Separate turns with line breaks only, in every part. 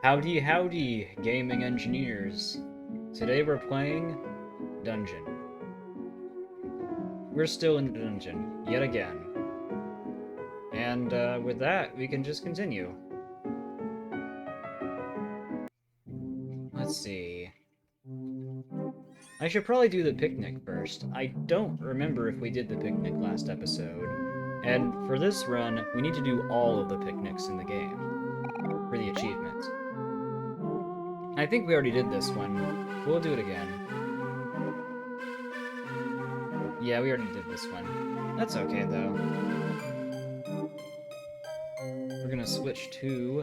Howdy, howdy, gaming engineers. Today we're playing Dungeon. We're still in the dungeon, yet again. And with that, we can just continue. Let's see. I should probably do the picnic first. I don't remember if we did the picnic last episode. And for this run, we need to do all of the picnics in the game for the achievement. I think we already did this one. We'll do it again. Yeah, we already did this one. That's okay, though. We're gonna switch to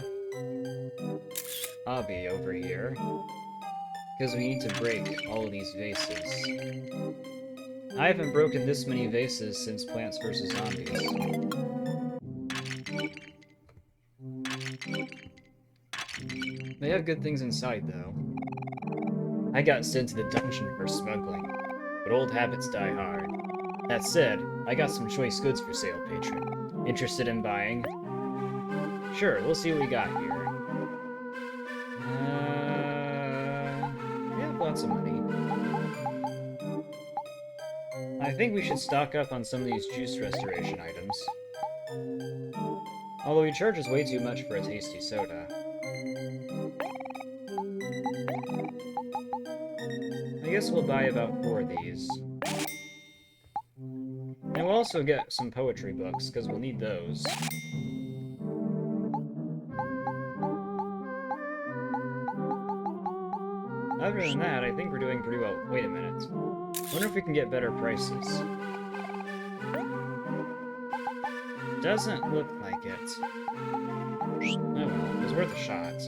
Hobby over here, because we need to break all of these vases. I haven't broken this many vases since Plants vs. Zombies. They have good things inside, though. I got sent to the dungeon for smuggling, but old habits die hard. That said, I got some choice goods for sale, patron. Interested in buying? Sure, we'll see what we got here. We have lots of money. I think we should stock up on some of these juice restoration items. Although he charges way too much for a tasty soda. I guess we'll buy about 4 of these. And we'll also get some poetry books, because we'll need those. Other than that, I think we're doing pretty well. Wait a minute. Wonder if we can get better prices. Doesn't look like it. Oh well, it was worth a shot.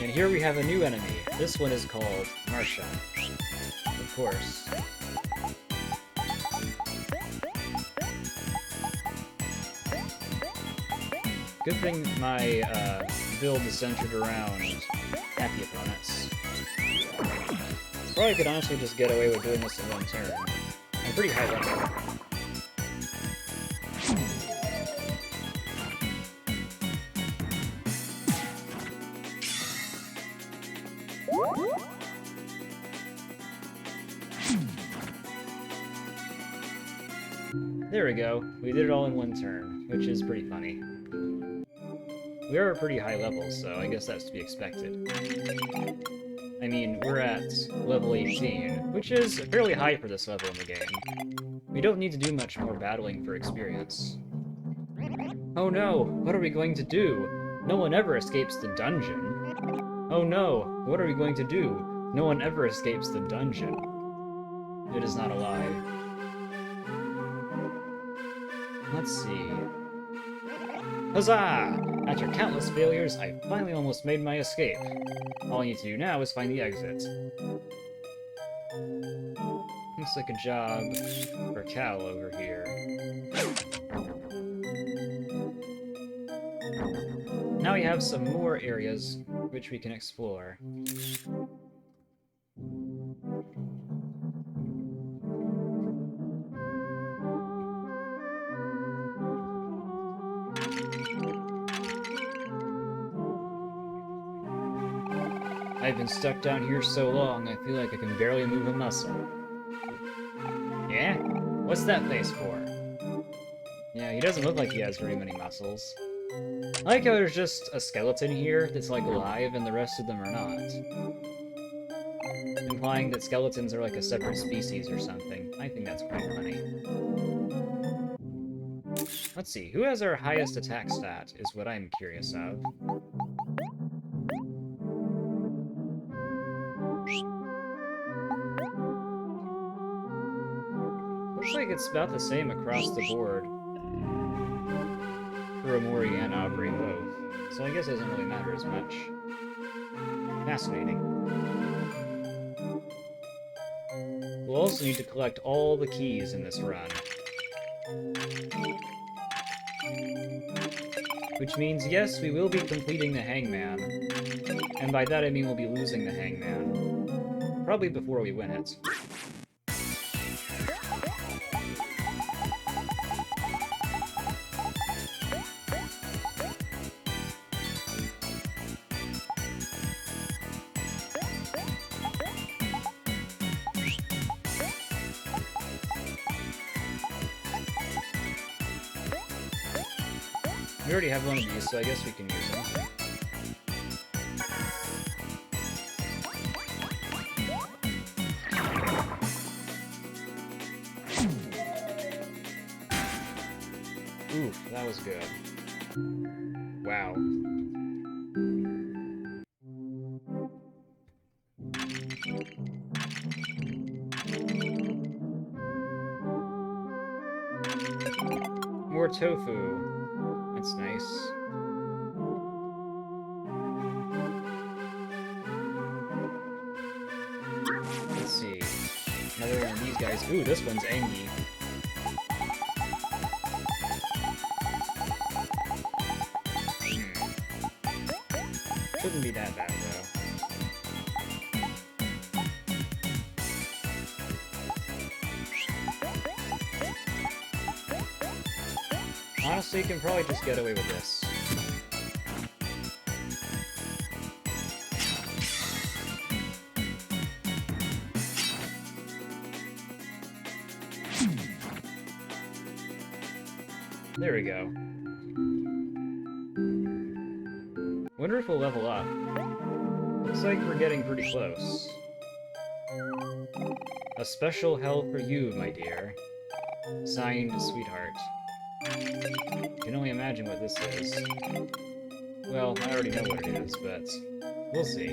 And here we have a new enemy. This one is called Marsha. Of course. Good thing my build is centered around happy opponents. Probably could honestly just get away with doing this in one turn. I'm pretty high level. There we go. We did it all in one turn, which is pretty funny. We are a pretty high level, so I guess that's to be expected. I mean, we're at level 18, which is fairly high for this level in the game. We don't need to do much more battling for experience. Oh no, what are we going to do? No one ever escapes the dungeon. Oh no, what are we going to do? No one ever escapes the dungeon. It is not alive. Let's see. Huzzah! After countless failures, I finally almost made my escape. All I need to do now is find the exit. Looks like a job for Cal over here. Now we have some more areas which we can explore. I've been stuck down here so long, I feel like I can barely move a muscle. Yeah? What's that face for? Yeah, he doesn't look like he has very many muscles. I like how there's just a skeleton here that's like alive and the rest of them are not. Implying that skeletons are like a separate species or something. I think that's quite funny. Let's see, who has our highest attack stat is what I'm curious of. Looks like it's about the same across the board for OMORI and OMORI both, so I guess it doesn't really matter as much. Fascinating. We'll also need to collect all the keys in this run. Which means, yes, we will be completing the Hangman, and by that I mean we'll be losing the Hangman. Probably before we win it. We already have one of these, so I guess we can use them. Oof, that was good. Wow. More tofu. That's nice. Let's see. Another one of these guys. Ooh, this one's Engi. Shouldn't be that bad, though. Honestly, you can probably just get away with this. There we go. Wonder if we'll level up. Looks like we're getting pretty close. A special hell for you, my dear. Signed, Sweetheart. Can only imagine what this is. Well, I already know what it is, but we'll see.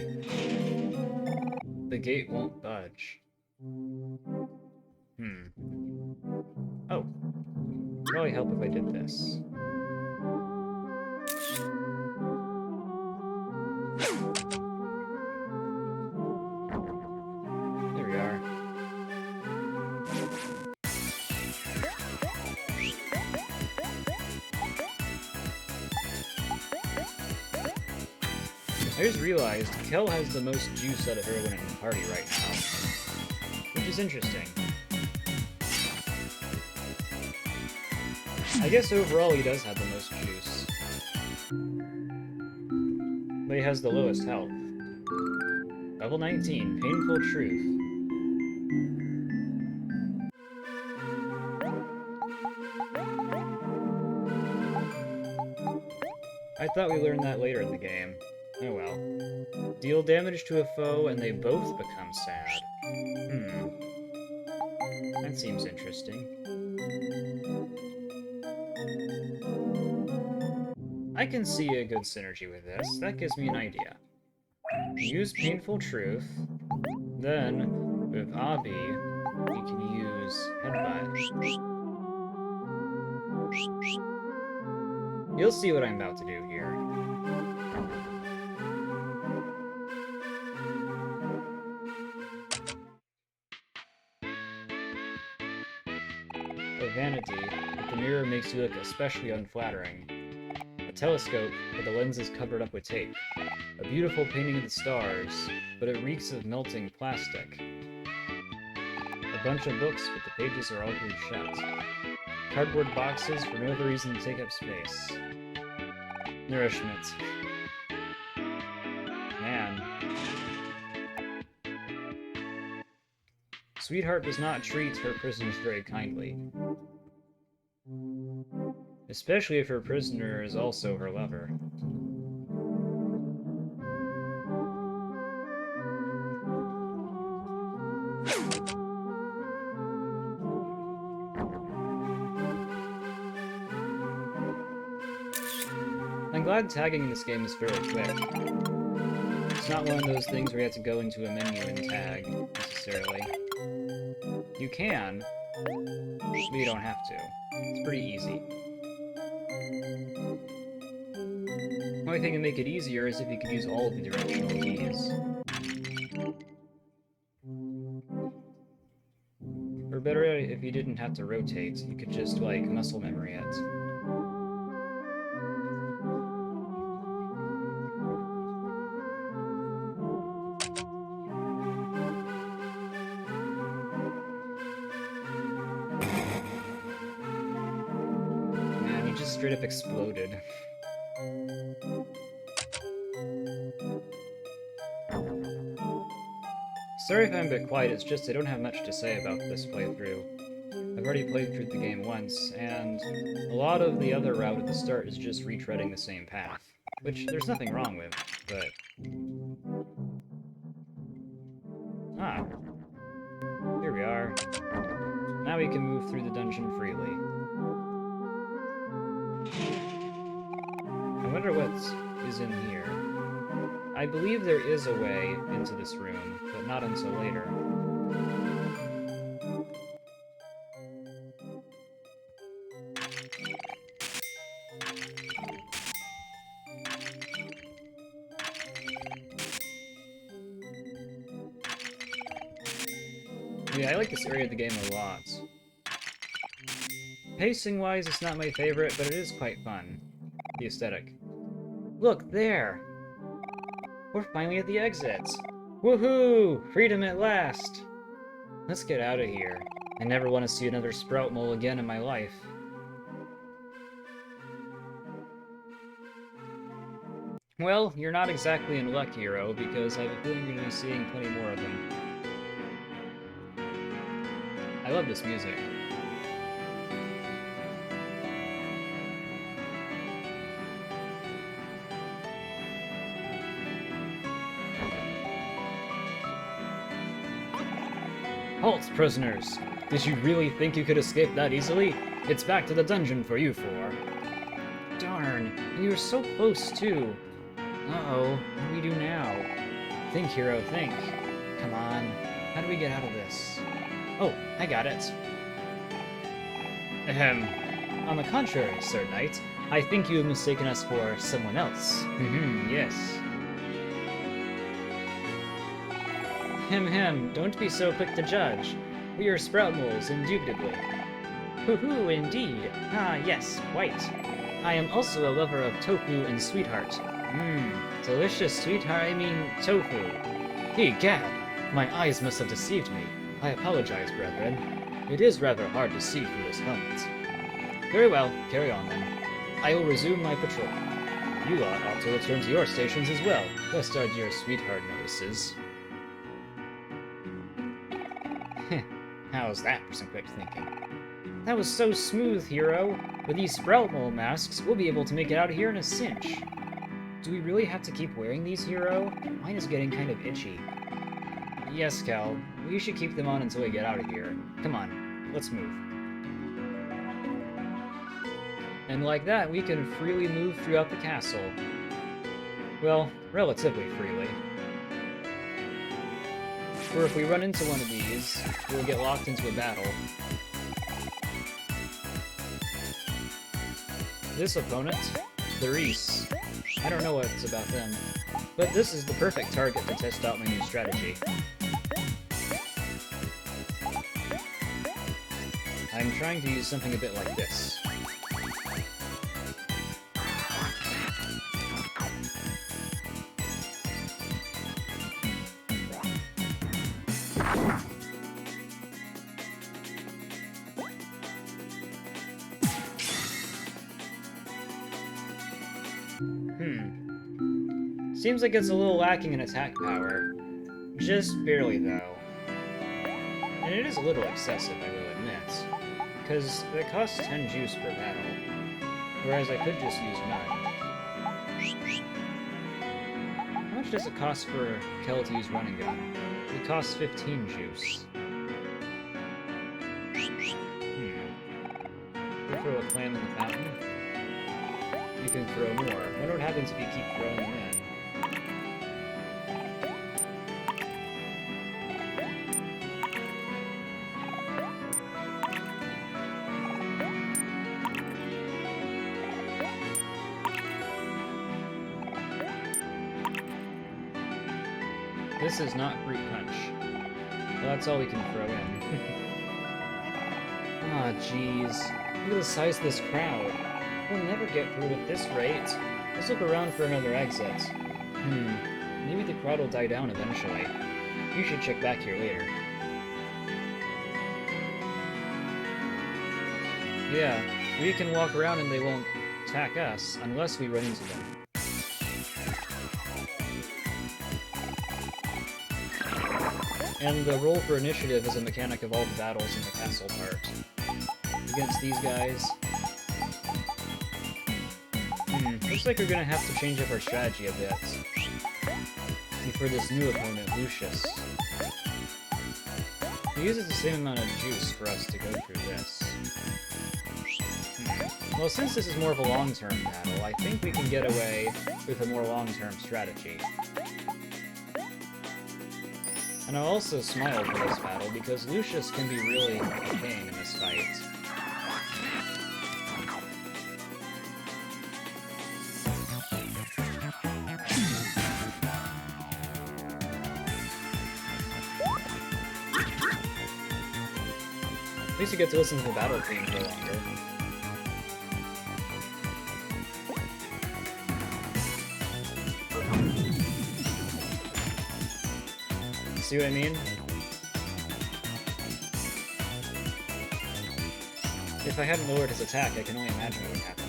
The gate won't budge. Oh. Probably help if I did this. There we are. I just realized Kel has the most juice out of everyone in the party right now. Which is interesting. I guess overall he does have the most juice. But he has the lowest health. Level 19, Painful Truth. I thought we learned that later in the game. Oh well. Deal damage to a foe and they both become sad. That seems interesting. I can see a good synergy with this. That gives me an idea. Use Painful Truth. Then, with Abi, we can use Headbutt. You'll see what I'm about to do here. A vanity, but the mirror makes you look especially unflattering. A telescope, but the lens is covered up with tape. A beautiful painting of the stars, but it reeks of melting plastic. A bunch of books, but the pages are all glued shut. Cardboard boxes for no other reason to take up space. Nourishment. Man. Sweetheart does not treat her prisoners very kindly. Especially if her prisoner is also her lover. I'm glad tagging in this game is fairly quick. It's not one of those things where you have to go into a menu and tag, necessarily. You can, but you don't have to. It's pretty easy. The only thing to make it easier is if you could use all of the directional keys. Or better, if you didn't have to rotate, you could just, like, muscle memory it. Man, he just straight up exploded. Sorry if I'm a bit quiet, it's just I don't have much to say about this playthrough. I've already played through the game once, and a lot of the other route at the start is just retreading the same path. Which there's nothing wrong with, but... Ah. Here we are. Now we can move through the dungeon freely. I wonder what is in here. I believe there is a way into this room, but not until later. Yeah, I like this area of the game a lot. Pacing-wise, it's not my favorite, but it is quite fun. The aesthetic. Look, there! We're finally at the exit! Woohoo! Freedom at last! Let's get out of here. I never want to see another sprout mole again in my life. Well, you're not exactly in luck, Hero, because I have a feeling you're going to be seeing plenty more of them. I love this music. Halt, prisoners! Did you really think you could escape that easily? It's back to the dungeon for you four. Darn, you were so close too. Uh-oh, what do we do now? Think, Hero, think. Come on, how do we get out of this? Oh, I got it. Ahem. On the contrary, Sir Knight, I think you have mistaken us for someone else. Yes. Hem, don't be so quick to judge. We are sprout moles, indubitably. Hoo-hoo, indeed. Ah, yes, quite. I am also a lover of tofu and sweetheart. Delicious sweetheart, I mean tofu. Egad, my eyes must have deceived me. I apologize, brethren. It is rather hard to see through this helmet. Very well, carry on then. I will resume my patrol. You lot ought to return to your stations as well, lest our dear sweetheart notices. How's that for some quick thinking? That was so smooth, Hero. With these sprout mole masks, we'll be able to make it out of here in a cinch. Do we really have to keep wearing these, Hero? Mine is getting kind of itchy. Yes, Cal. We should keep them on until we get out of here. Come on, let's move. And like that, we can freely move throughout the castle. Well, relatively freely. For if we run into one of these, we'll get locked into a battle. This opponent, the Reese. I don't know what's about them, but this is the perfect target to test out my new strategy. I'm trying to use something a bit like this. Seems like it's a little lacking in attack power. Just barely, though. And it is a little excessive, I will admit. Because it costs 10 juice per battle, whereas I could just use 9. How much does it cost for Kel to use running gun? It costs 15 juice. You throw a clam in the fountain? You can throw more. I wonder what happens if you keep throwing them in. This is not Fruit Punch. Well, that's all we can throw in. Ah, jeez. Look at the size of this crowd. We'll never get through at this rate. Let's look around for another exit. Maybe the crowd will die down eventually. You should check back here later. Yeah, we can walk around and they won't attack us unless we run into them. And the roll for initiative is a mechanic of all the battles in the castle part. against these guys. Looks like we're gonna have to change up our strategy a bit. And for this new opponent, Lucius. He uses the same amount of juice for us to go through this. Well, since this is more of a long-term battle, I think we can get away with a more long-term strategy. And I'll also smile for this battle, because Lucius can be really a pain in this fight. At least you get to listen to the battle theme for longer. See what I mean? If I hadn't lowered his attack, I can only imagine what would happen.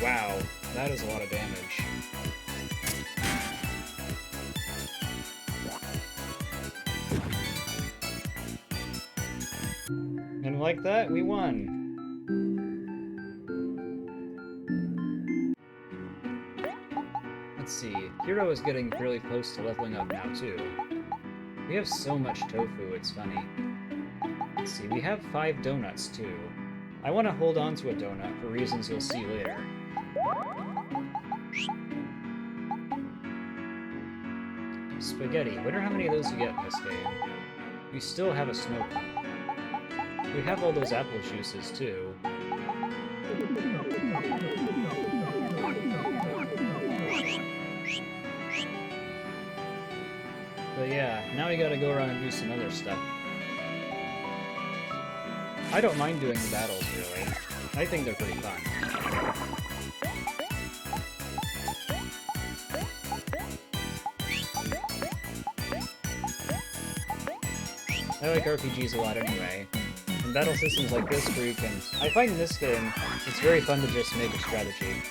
Wow, that is a lot of damage. And like that, we won! Let's see, Hero is getting fairly close to leveling up now, too. We have so much tofu, it's funny. Let's see, we have 5 donuts, too. I want to hold on to a donut for reasons you'll see later. Spaghetti. Wonder how many of those you get in this game. We still have a snow cone. We have all those apple juices, too. But yeah, now we gotta go around and do some other stuff. I don't mind doing the battles, really. I think they're pretty fun. I like RPGs a lot anyway, and battle systems like this where you can... I find in this game, it's very fun to just make a strategy.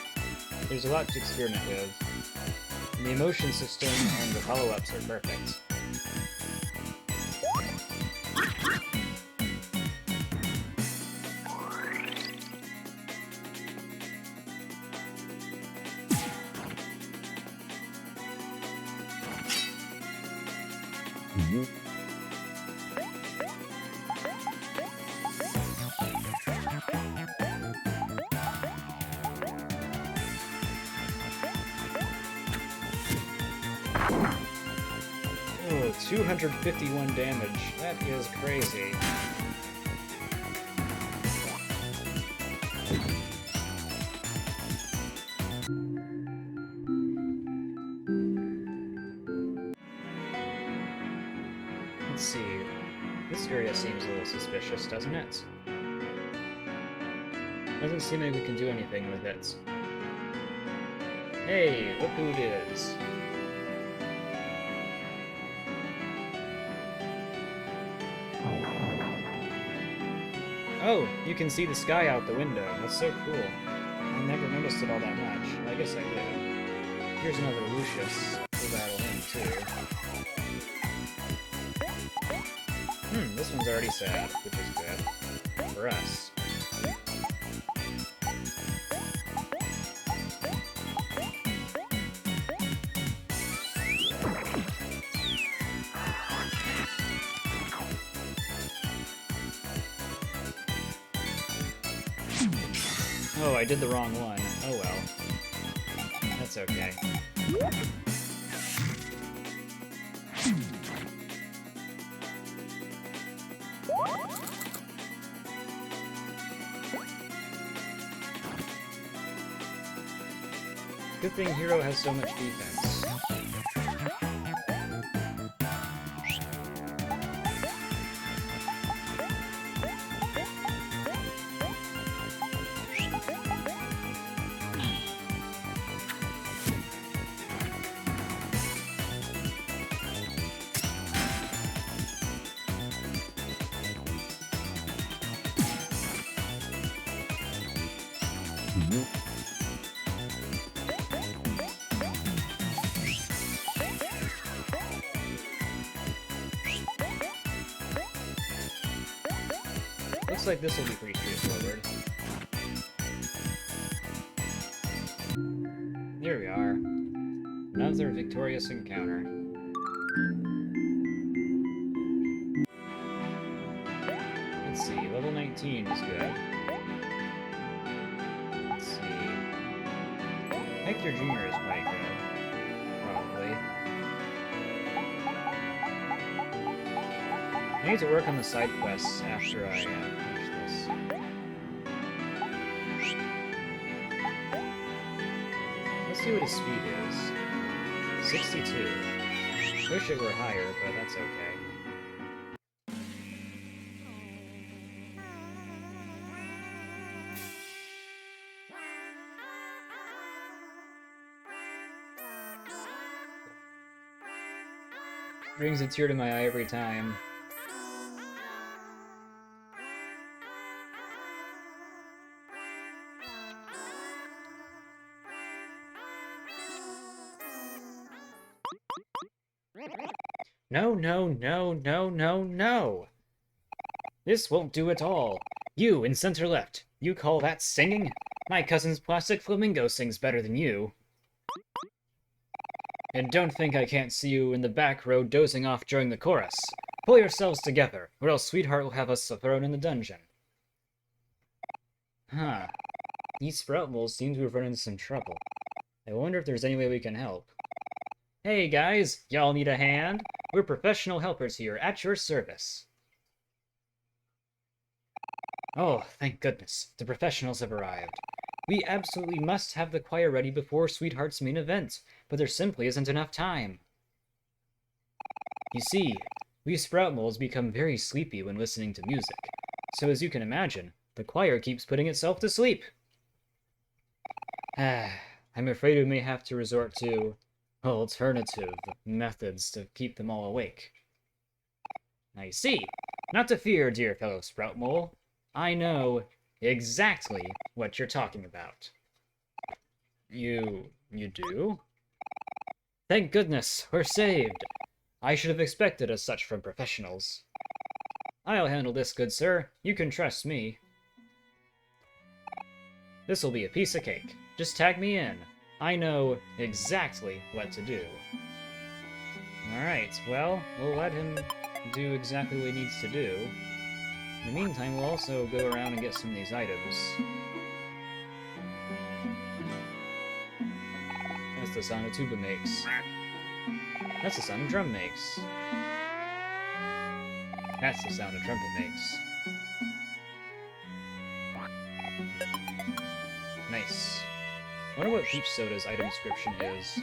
There's a lot to experiment with, and the emotion system and the follow-ups are perfect. Oh, 251 damage. That is crazy. Let's see. This area seems a little suspicious, doesn't it? Doesn't seem like we can do anything with it. Hey, look who it is. Oh, you can see the sky out the window. That's so cool. I never noticed it all that much. I guess I did. Here's another Lucius. We'll battle him, too. This one's already sad, which is good. For us. Oh, I did the wrong one. Oh well. That's okay. Good thing Hero has so much defense. Looks like this will be pretty straightforward. Here we are. Another victorious encounter. Let's see, level 19 is good. Let's see. Hector Jr. is quite good. Probably. I need to work on the side quests after I finish this. Let's see what his speed is. 62. Wish it were higher, but that's okay. Brings a tear to my eye every time. No, no, no, no, no, no! This won't do at all. You, in center left, you call that singing? My cousin's plastic flamingo sings better than you. And don't think I can't see you in the back row dozing off during the chorus. Pull yourselves together, or else Sweetheart will have us thrown in the dungeon. Huh. These sprout moles seem to have run into some trouble. I wonder if there's any way we can help. Hey guys, y'all need a hand? We're professional helpers here, at your service. Oh, thank goodness, the professionals have arrived. We absolutely must have the choir ready before Sweetheart's main event, but there simply isn't enough time. You see, we sprout moles become very sleepy when listening to music, so as you can imagine, the choir keeps putting itself to sleep. I'm afraid we may have to resort to alternative methods to keep them all awake. I see. Not to fear, dear fellow sprout mole. I know exactly what you're talking about. You do? Thank goodness, we're saved. I should have expected as such from professionals. I'll handle this, good sir. You can trust me. This'll be a piece of cake. Just tag me in. I know exactly what to do. Alright, well, we'll let him do exactly what he needs to do. In the meantime, we'll also go around and get some of these items. That's the sound a tuba makes. That's the sound a drum makes. That's the sound a trumpet makes. Nice. I wonder what Peach Soda's item description is.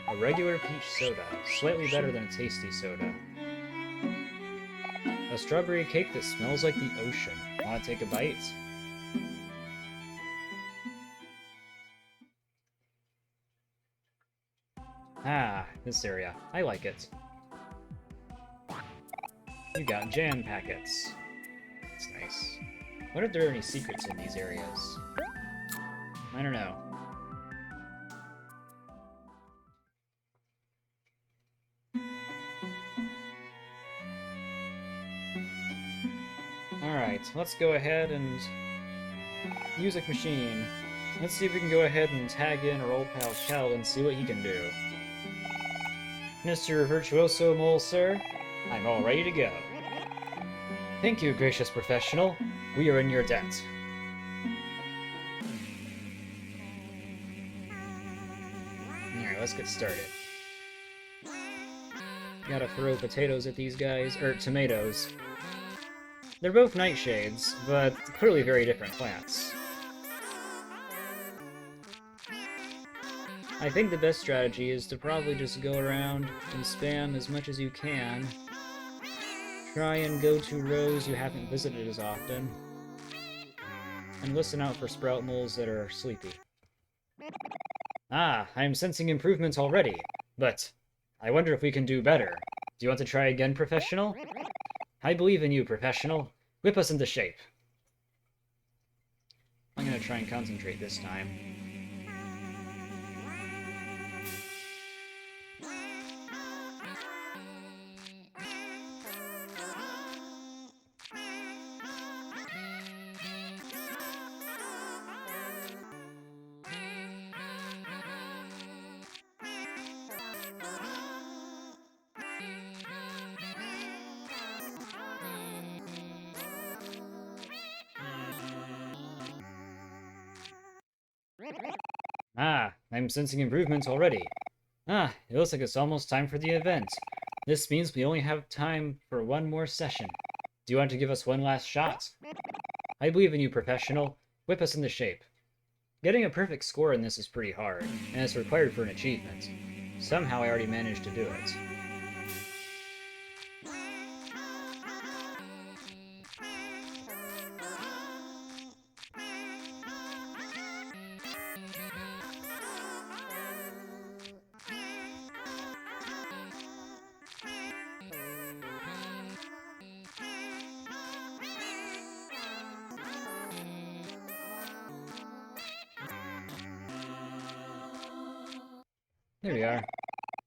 A regular peach soda, slightly better than a tasty soda. A strawberry cake that smells like the ocean. Wanna take a bite? Ah, this area. I like it. You got jam packets. That's nice. I wonder if there are any secrets in these areas. I don't know. Alright, let's go ahead and... Music machine. Let's see if we can go ahead and tag in our old pal Kel and see what he can do. Mr. Virtuoso Mole, sir, I'm all ready to go. Thank you, gracious professional. We are in your debt. Alright, let's get started. Gotta throw potatoes at these guys, or tomatoes. They're both nightshades, but clearly very different plants. I think the best strategy is to probably just go around and spam as much as you can. Try and go to rows you haven't visited as often. And listen out for sprout moles that are sleepy. Ah, I am sensing improvements already, but I wonder if we can do better. Do you want to try again, professional? I believe in you, professional. Whip us into shape. I'm gonna try and concentrate this time. Ah, I'm sensing improvements already. Ah, it looks like it's almost time for the event. This means we only have time for one more session. Do you want to give us one last shot? I believe in you, professional. Whip us into shape. Getting a perfect score in this is pretty hard, and it's required for an achievement. Somehow I already managed to do it. There we are.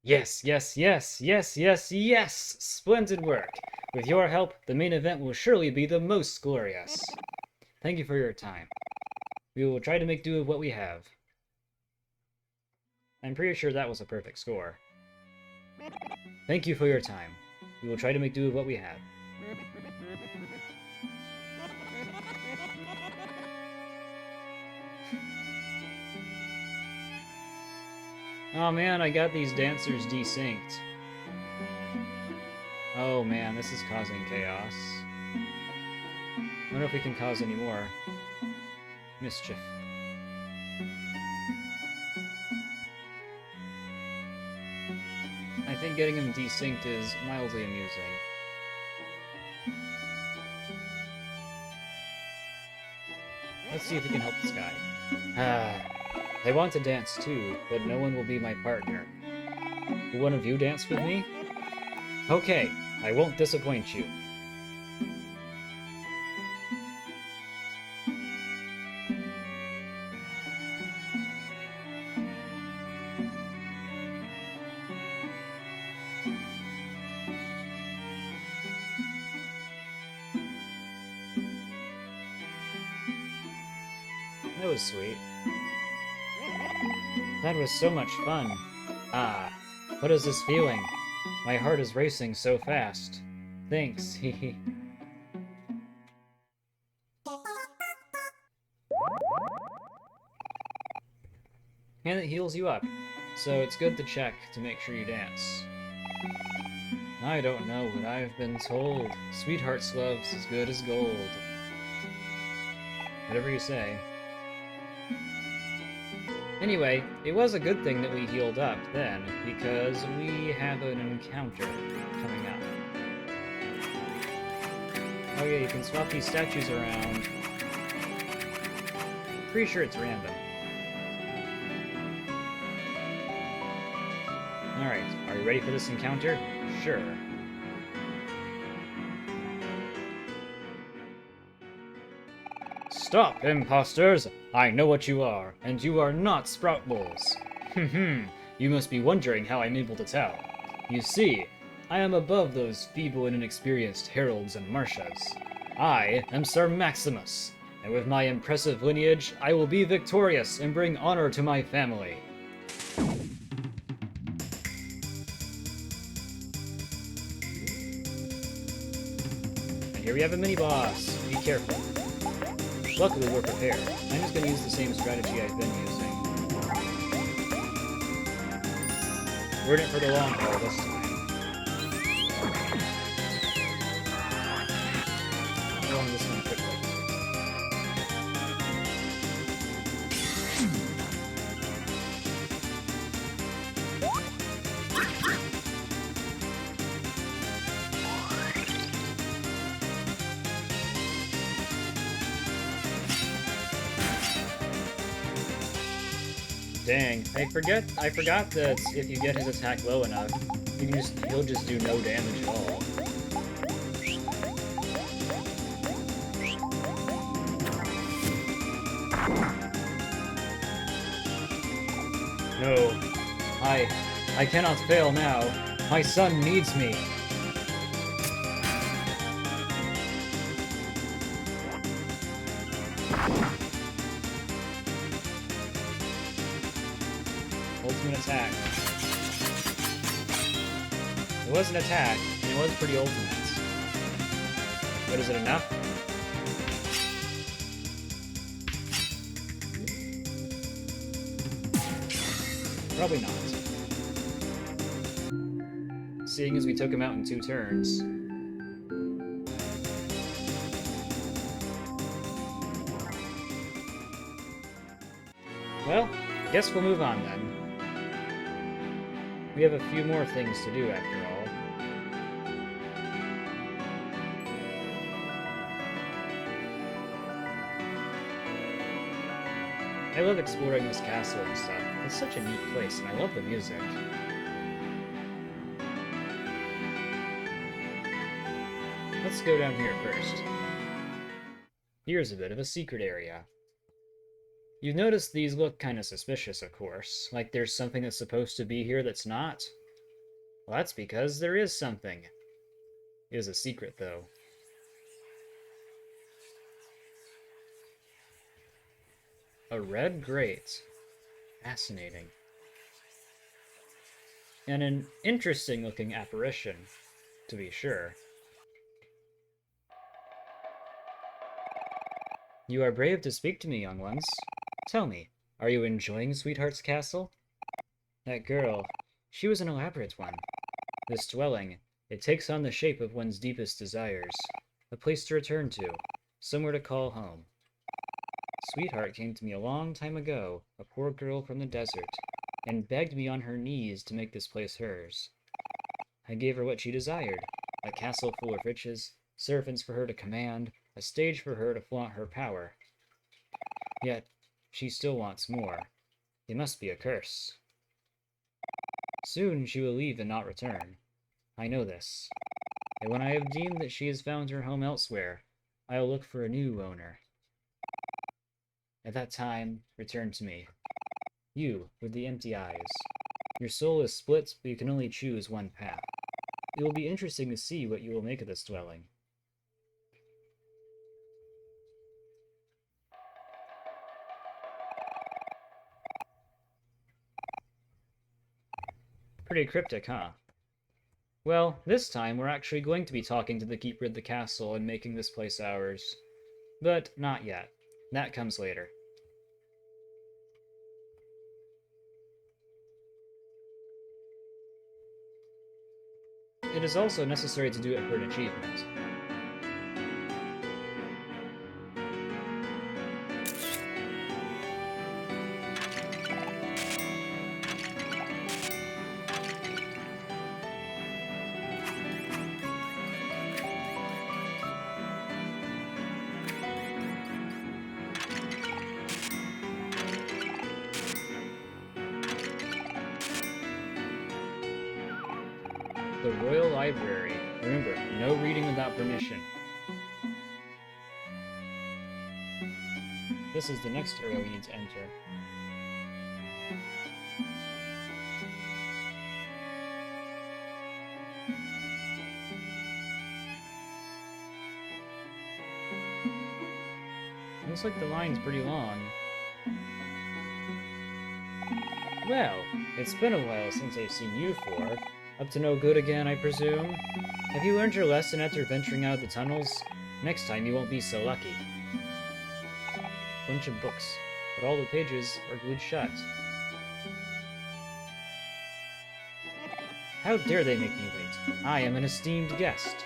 Yes, yes, yes, yes, yes, yes! Splendid work! With your help, the main event will surely be the most glorious. Thank you for your time. We will try to make do with what we have. I'm pretty sure that was a perfect score. Thank you for your time. We will try to make do with what we have. Oh man, I got these dancers desynced. Oh man, this is causing chaos. I wonder if we can cause any more mischief. I think getting him desynced is mildly amusing. Let's see if we can help this guy. I want to dance too, but no one will be my partner. Will one of you dance with me? Okay, I won't disappoint you. That was sweet. That was so much fun. Ah, what is this feeling? My heart is racing so fast. Thanks, hehe. And it heals you up, so it's good to check to make sure you dance. I don't know what I've been told. Sweetheart's love's as good as gold. Whatever you say. Anyway, it was a good thing that we healed up then, because we have an encounter coming up. Oh yeah, you can swap these statues around. Pretty sure it's random. Alright, are you ready for this encounter? Sure. Stop, imposters! I know what you are, and you are not Sprout Bowls. You must be wondering how I'm able to tell. You see, I am above those feeble and inexperienced heralds and marshas. I am Sir Maximus, and with my impressive lineage, I will be victorious and bring honor to my family. And here we have a mini-boss. Be careful. Luckily, we're prepared. I'm just going to use the same strategy I've been using. We're in it for the long haul this time. Go on this one quickly. Dang, I forgot that if you get his attack low enough, he'll just do no damage at all. No, I cannot fail now. My son needs me. Ultimate attack. It was an attack, and it was pretty ultimate. But is it enough? probably not. Seeing as we took him out in 2 turns. Well, guess we'll move on then. We have a few more things to do after all. I love exploring this castle and stuff. It's such a neat place, and I love the music. Let's go down here first. Here's a bit of a secret area. You've noticed these look kinda suspicious, of course, like there's something that's supposed to be here that's not. Well, that's because there is something. It is a secret, though. A red grate. Fascinating. And an interesting-looking apparition, to be sure. You are brave to speak to me, young ones. Tell me, are you enjoying Sweetheart's castle? That girl, she was an elaborate one. This dwelling, it takes on the shape of one's deepest desires. A place to return to, somewhere to call home. Sweetheart came to me a long time ago, a poor girl from the desert, and begged me on her knees to make this place hers. I gave her what she desired, a castle full of riches, servants for her to command, a stage for her to flaunt her power. Yet, she still wants more. It must be a curse. Soon she will leave and not return. I know this. And when I have deemed that she has found her home elsewhere, I will look for a new owner. At that time, return to me. You, with the empty eyes. Your soul is split, but you can only choose one path. It will be interesting to see what you will make of this dwelling. Pretty cryptic, huh? Well, this time we're actually going to be talking to the keeper of the castle and making this place ours. But not yet. That comes later. It is also necessary to do it for an achievement. The Royal Library. Remember, no reading without permission. This is the next area we need to enter. Looks like the line's pretty long. Well, it's been a while since I've seen you four. Up to no good again, I presume? Have you learned your lesson after venturing out of the tunnels? Next time you won't be so lucky. Bunch of books, but all the pages are glued shut. How dare they make me wait? I am an esteemed guest.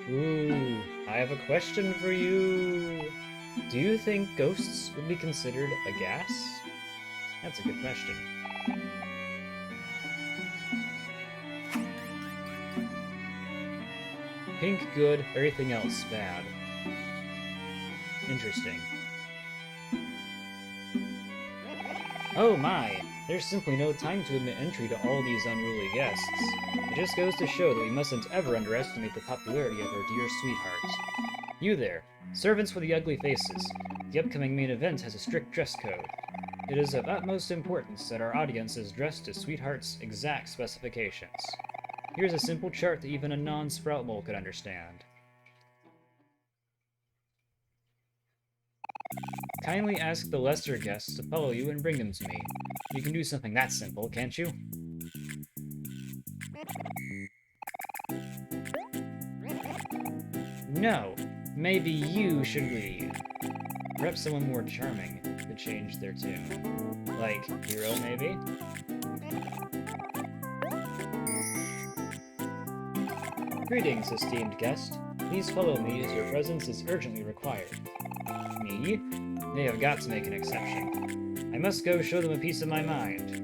Ooh, I have a question for you. Do you think ghosts would be considered a gas? That's a good question. Pink good, everything else bad. Interesting. Oh my! There's simply no time to admit entry to all these unruly guests. It just goes to show that we mustn't ever underestimate the popularity of our dear sweetheart. You there, servants with the ugly faces. The upcoming main event has a strict dress code. It is of utmost importance that our audience is dressed to Sweetheart's exact specifications. Here's a simple chart that even a non-sprout mole could understand. Kindly ask the lesser guests to follow you and bring them to me. You can do something that simple, can't you? No, maybe you should leave. Perhaps someone more charming could change their tune. Like, Hero, maybe? Greetings, esteemed guest. Please follow me as your presence is urgently required. Me? They have got to make an exception. I must go show them a piece of my mind.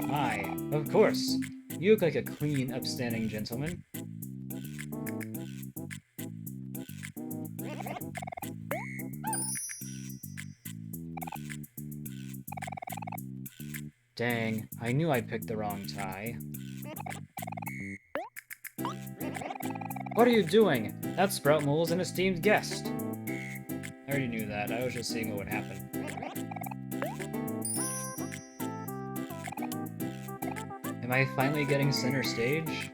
My, of course. You look like a clean, upstanding gentleman. Dang, I knew I picked the wrong tie. What are you doing? That Sprout Mole's an esteemed guest. I already knew that. I was just seeing what would happen. Am I finally getting center stage?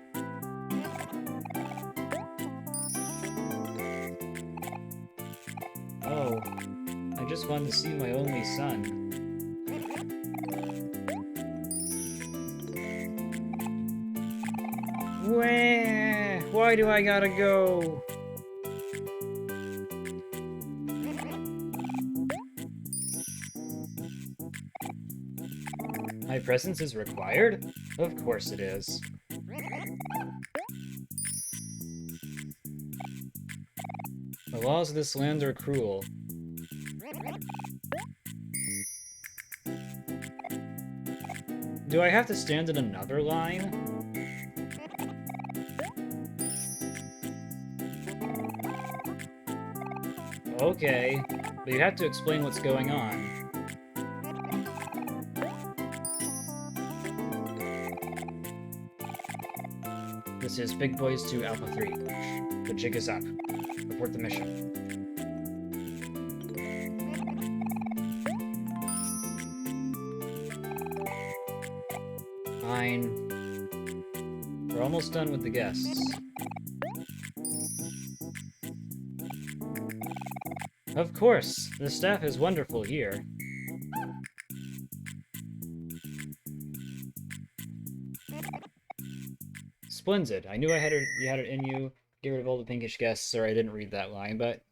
Oh, I just wanted to see my only son. Why do I gotta go? My presence is required? Of course it is. The laws of this land are cruel. Do I have to stand in another line? Okay, but you have to explain what's going on. This is Big Boys 2 Alpha 3. The jig is up. Report the mission. Fine. We're almost done with the guests. Of course! The staff is wonderful here. Splendid. I knew you had it in you. Get rid of all the pinkish guests, or I didn't read that line, but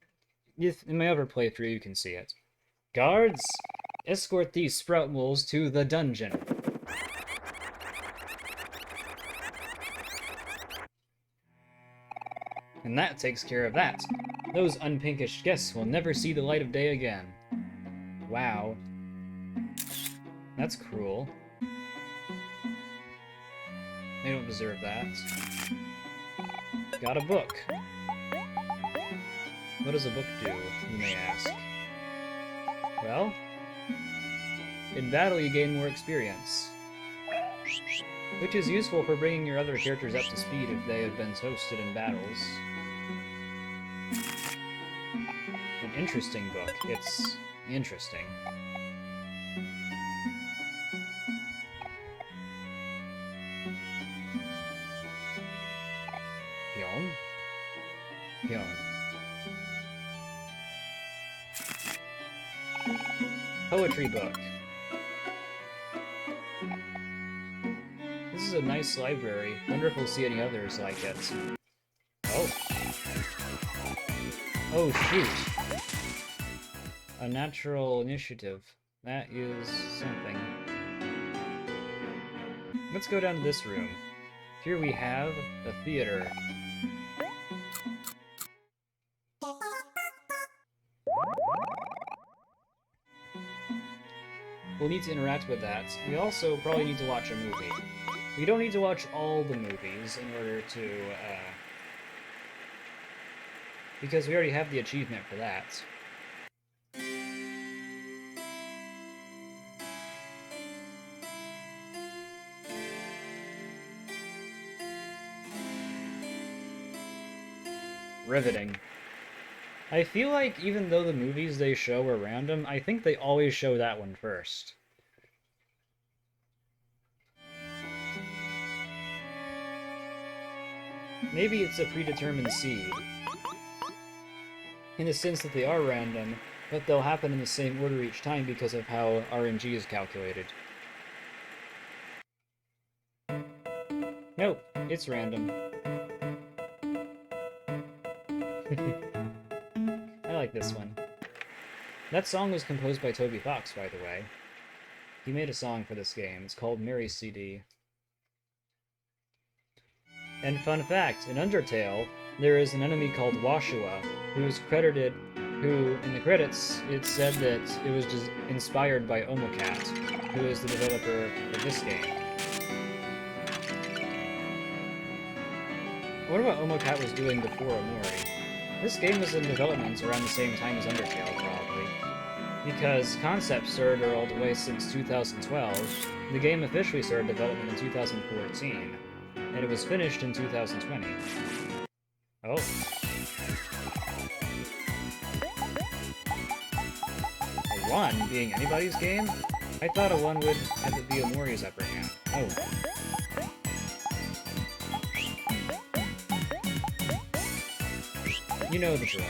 in my other playthrough you can see it. Guards, escort these Sprout Moles to the dungeon. And that takes care of that. Those unpinkish guests will never see the light of day again. Wow. That's cruel. They don't deserve that. Got a book. What does a book do, you may ask? Well, in battle you gain more experience, which is useful for bringing your other characters up to speed if they have been toasted in battles. An interesting book. It's interesting. Pion? Pion. Poetry book. This is a nice library. Wonder if we'll see any others like it. Oh. Oh, shoot. A natural initiative. That is something. Let's go down to this room. Here we have a theater. We'll need to interact with that. We also probably need to watch a movie. We don't need to watch all the movies in order to, because we already have the achievement for that. Riveting. I feel like even though the movies they show are random, I think they always show that one first. Maybe it's a predetermined seed. In the sense that they are random, but they'll happen in the same order each time because of how RNG is calculated. Nope, it's random. I like this one. That song was composed by Toby Fox, by the way. He made a song for this game. It's called Mary CD. And fun fact, in Undertale, there is an enemy called Washua, who, in the credits, it said that it was just inspired by Omocat, who is the developer of this game. I wonder what Omocat was doing before Omori. This game was in development around the same time as Undertale, probably. Because concept started all the way since 2012, the game officially started development in 2014, and it was finished in 2020. Oh. A 1 being anybody's game? I thought a 1 would have it be Omori's upper hand. Oh. You know the drill.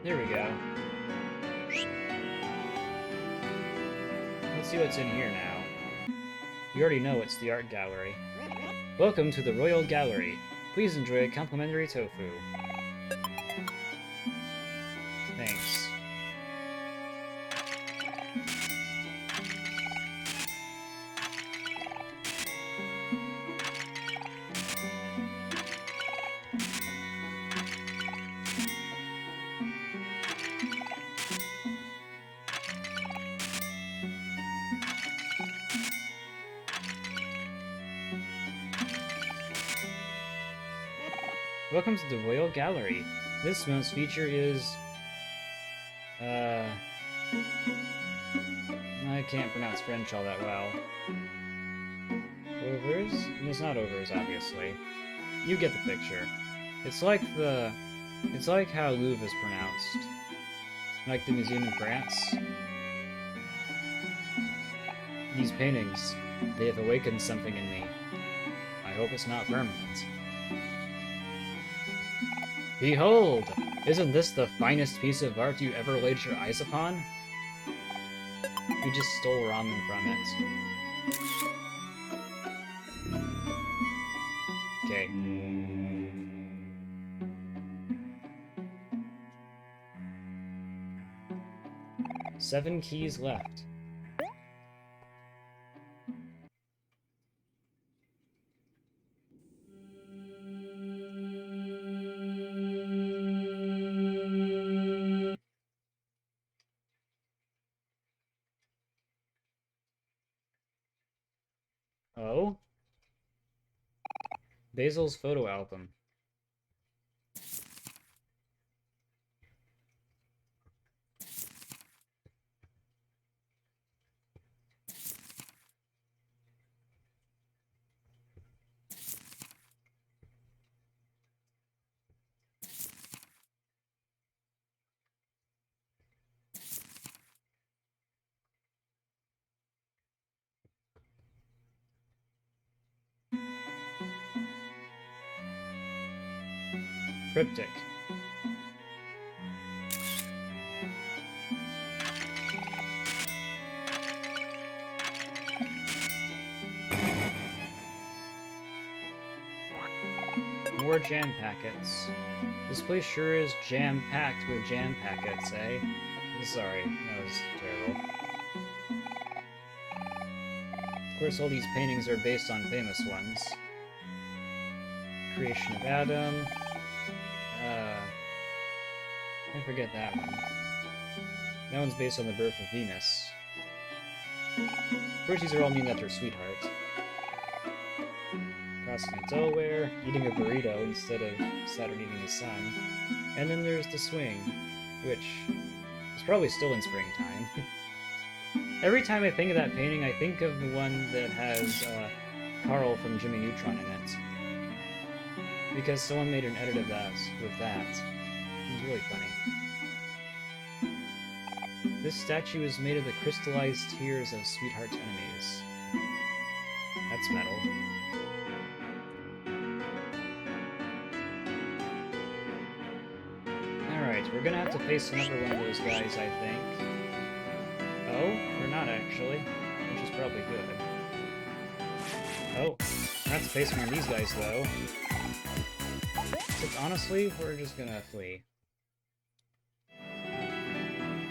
There we go. Let's see what's in here now. You already know it's the art gallery. Welcome to the Royal Gallery. Please enjoy complimentary tofu. Thanks. Welcome to the Royal Gallery. This month's feature is... I can't pronounce French all that well. Overs? And it's not overs, obviously. You get the picture. It's like how Louvre is pronounced. Like the Museum in France. These paintings, they have awakened something in me. I hope it's not permanent. Behold! Isn't this the finest piece of art you ever laid your eyes upon? We just stole ramen from it. Okay. Seven keys left. Oh? Basil's photo album. Cryptic. More jam packets. This place sure is jam-packed with jam packets, eh? Sorry, that was terrible. Of course, all these paintings are based on famous ones. Creation of Adam. I forget that one. That one's based on the birth of Venus. Of course, these are all named after Sweetheart. crossing the Delaware, eating a burrito instead of Saturday eating the sun. And then there's the swing, which is probably still in springtime. Every time I think of that painting, I think of the one that has Carl from Jimmy Neutron in it. Because someone made an edit of that with that. It's really funny. This statue is made of the crystallized tears of Sweetheart's enemies. That's metal. Alright, we're gonna have to face another one of those guys, I think. Oh, we're not actually, which is probably good. Oh, we're not to face one of these guys, though. Except, honestly, we're just gonna flee.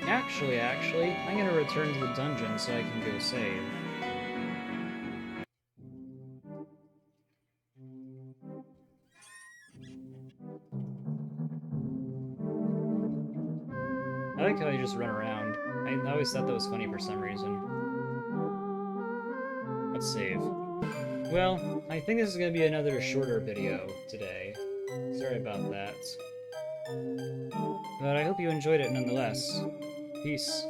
Actually, I'm gonna return to the dungeon so I can go save. I like how they just run around. I always thought that was funny for some reason. Let's save. Well, I think this is gonna be another shorter video today. Sorry about that. But I hope you enjoyed it nonetheless. Peace.